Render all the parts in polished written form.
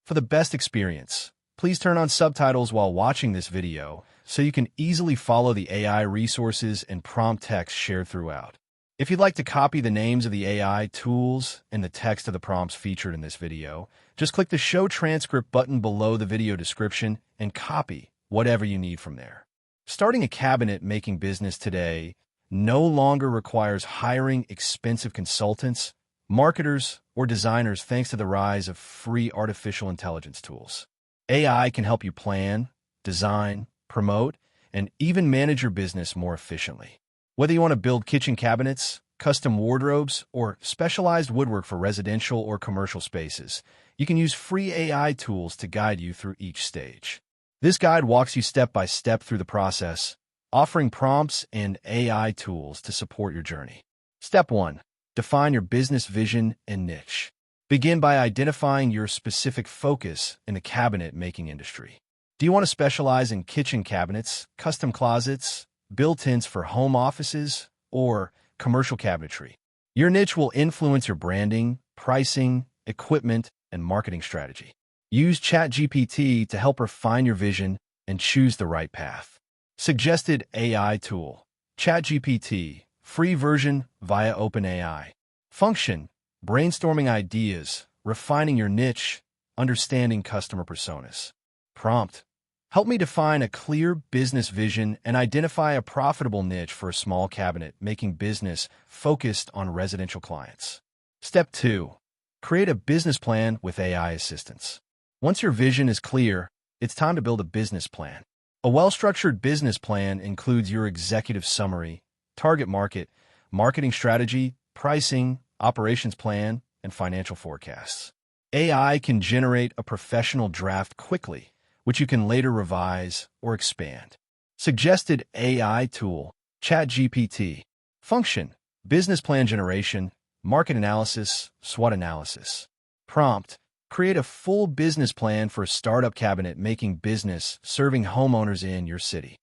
For the best experience, please turn on subtitles while watching this video so you can easily follow the AI resources and prompt text shared throughout. If you'd like to copy the names of the AI tools and the text of the prompts featured in this video, just click the Show Transcript button below the video description and copy whatever you need from there. Starting a cabinet-making business today no longer requires hiring expensive consultants, marketers, or designers thanks to the rise of free artificial intelligence tools. AI can help you plan, design, promote, and even manage your business more efficiently. Whether you want to build kitchen cabinets, custom wardrobes, or specialized woodwork for residential or commercial spaces, you can use free AI tools to guide you through each stage. This guide walks you step by step through the process, offering prompts and AI tools to support your journey. Step 1. Define your business vision and niche. Begin by identifying your specific focus in the cabinet-making industry. Do you want to specialize in kitchen cabinets, custom closets, built-ins for home offices, or commercial cabinetry? Your niche will influence your branding, pricing, equipment, and marketing strategy. Use ChatGPT to help refine your vision and choose the right path. Suggested AI tool. ChatGPT, free version via OpenAI. Function, brainstorming ideas, refining your niche, understanding customer personas. Prompt, help me define a clear business vision and identify a profitable niche for a small cabinet-making business focused on residential clients. Step 2. Create a business plan with AI assistance. Once your vision is clear, it's time to build a business plan. A well-structured business plan includes your executive summary, target market, marketing strategy, pricing, operations plan, and financial forecasts. AI can generate a professional draft quickly, which you can later revise or expand. Suggested AI tool, ChatGPT. Function, business plan generation, market analysis, SWOT analysis. Prompt, create a full business plan for a startup cabinet-making business serving homeowners in your city.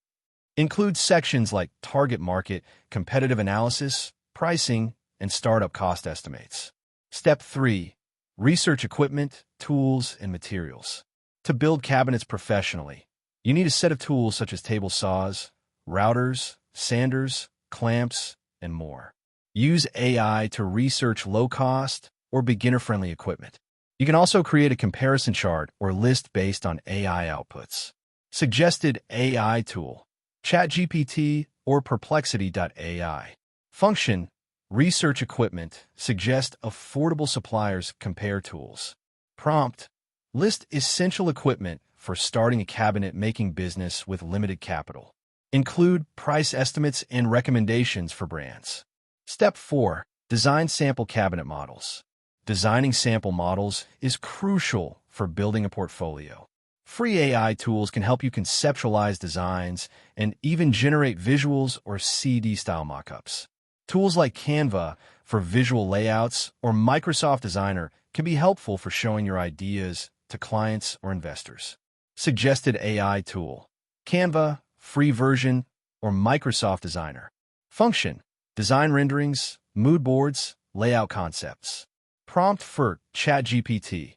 Include sections like target market, competitive analysis, pricing, and startup cost estimates. Step 3. Research equipment, tools, and materials. To build cabinets professionally, you need a set of tools such as table saws, routers, sanders, clamps, and more. Use AI to research low-cost or beginner-friendly equipment. You can also create a comparison chart or list based on AI outputs. Suggested AI tool, ChatGPT or Perplexity.ai. Function, research equipment, suggest affordable suppliers, compare tools. Prompt, list essential equipment for starting a cabinet-making business with limited capital. Include price estimates and recommendations for brands. Step 4. Design sample cabinet models. Designing sample models is crucial for building a portfolio. Free AI tools can help you conceptualize designs and even generate visuals or CD-style mockups. Tools like Canva for visual layouts or Microsoft Designer can be helpful for showing your ideas to clients or investors. Suggested AI tool, Canva, free version, or Microsoft Designer. Function, design renderings, mood boards, layout concepts. Prompt for ChatGPT.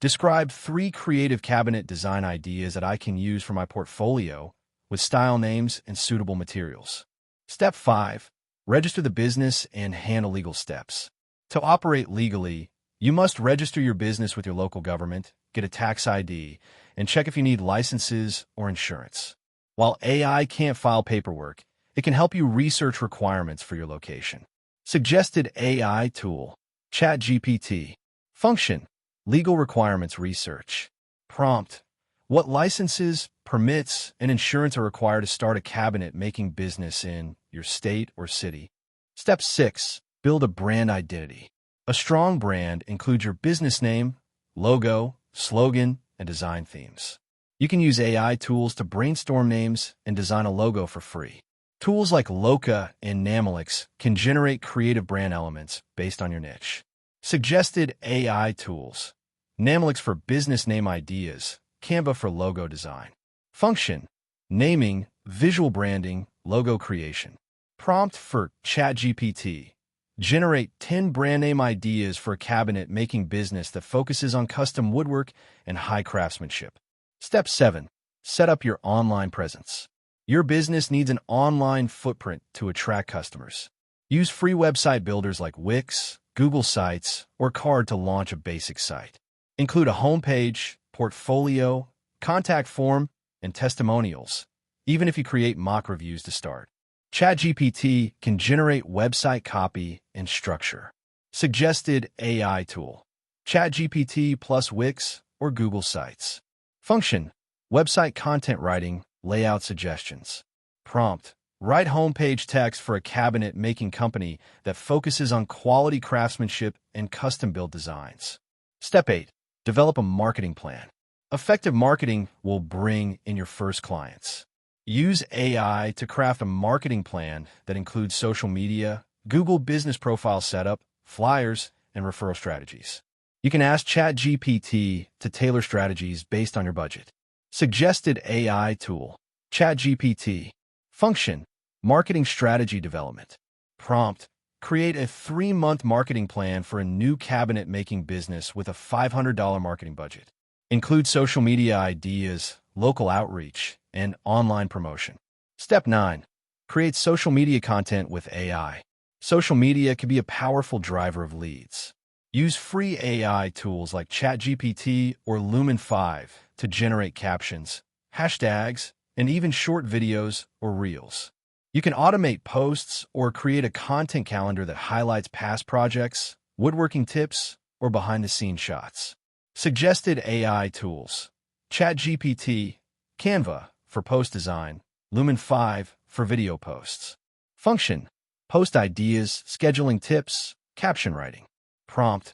Describe 3 creative cabinet design ideas that I can use for my portfolio with style names and suitable materials. Step 5. Register the business and handle legal steps. To operate legally, you must register your business with your local government, get a tax ID, and check if you need licenses or insurance. While AI can't file paperwork, it can help you research requirements for your location. Suggested AI tool, ChatGPT. Function, legal requirements research. Prompt, what licenses, permits, and insurance are required to start a cabinet-making business in your state or city? Step 6. Build a brand identity. A strong brand includes your business name, logo, slogan, and design themes. You can use AI tools to brainstorm names and design a logo for free. Tools like Loca and Namelix can generate creative brand elements based on your niche. Suggested AI tools, Namelix for business name ideas, Canva for logo design. Function, naming, visual branding, logo creation. Prompt for ChatGPT. Generate 10 brand name ideas for a cabinet-making business that focuses on custom woodwork and high craftsmanship. Step 7. Set up your online presence. Your business needs an online footprint to attract customers. Use free website builders like Wix, Google Sites, or Card to launch a basic site. Include a homepage, portfolio, contact form, and testimonials, even if you create mock reviews to start. ChatGPT can generate website copy and structure. Suggested AI tool. ChatGPT plus Wix or Google Sites. Function. Website content writing, layout suggestions. Prompt. Write homepage text for a cabinet-making company that focuses on quality craftsmanship and custom-built designs. Step 8. Develop a marketing plan. Effective marketing will bring in your first clients. Use AI to craft a marketing plan that includes social media, Google business profile setup, flyers, and referral strategies. You can ask ChatGPT to tailor strategies based on your budget. Suggested AI tool. ChatGPT. Function. Marketing strategy development. Prompt. Create a 3-month marketing plan for a new cabinet-making business with a $500 marketing budget. Include social media ideas, local outreach, and online promotion. Step 9. Create social media content with AI. Social media can be a powerful driver of leads. Use free AI tools like ChatGPT or Lumen 5 to generate captions, hashtags, and even short videos or reels. You can automate posts or create a content calendar that highlights past projects, woodworking tips, or behind-the-scenes shots. Suggested AI tools. ChatGPT, Canva for post design, Lumen 5 for video posts. Function. Post ideas, scheduling tips, caption writing. Prompt.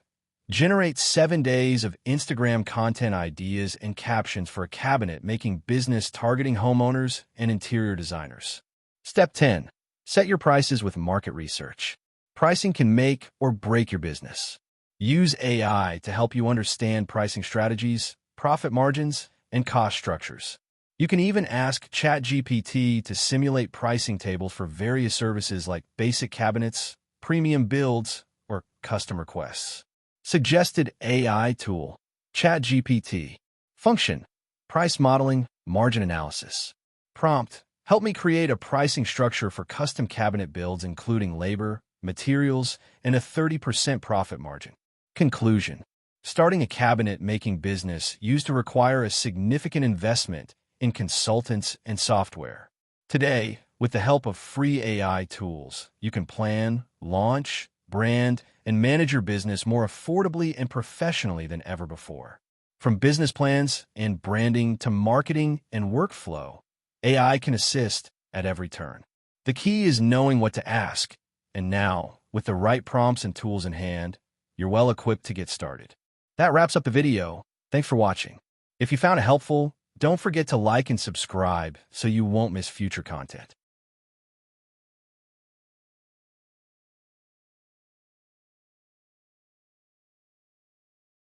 Generate 7 days of Instagram content ideas and captions for a cabinet-making business targeting homeowners and interior designers. Step 10. Set your prices with market research. Pricing can make or break your business. Use AI to help you understand pricing strategies, profit margins, and cost structures. You can even ask ChatGPT to simulate pricing tables for various services like basic cabinets, premium builds, or custom requests. Suggested AI tool. ChatGPT. Function. Price modeling, margin analysis. Prompt. Help me create a pricing structure for custom cabinet builds including labor, materials, and a 30% profit margin. Conclusion. Starting a cabinet-making business used to require a significant investment in consultants and software. Today, with the help of free AI tools, you can plan, launch, brand, and manage your business more affordably and professionally than ever before. From business plans and branding to marketing and workflow, AI can assist at every turn. The key is knowing what to ask, and now, with the right prompts and tools in hand, you're well equipped to get started. That wraps up the video. Thanks for watching. If you found it helpful, don't forget to like and subscribe so you won't miss future content.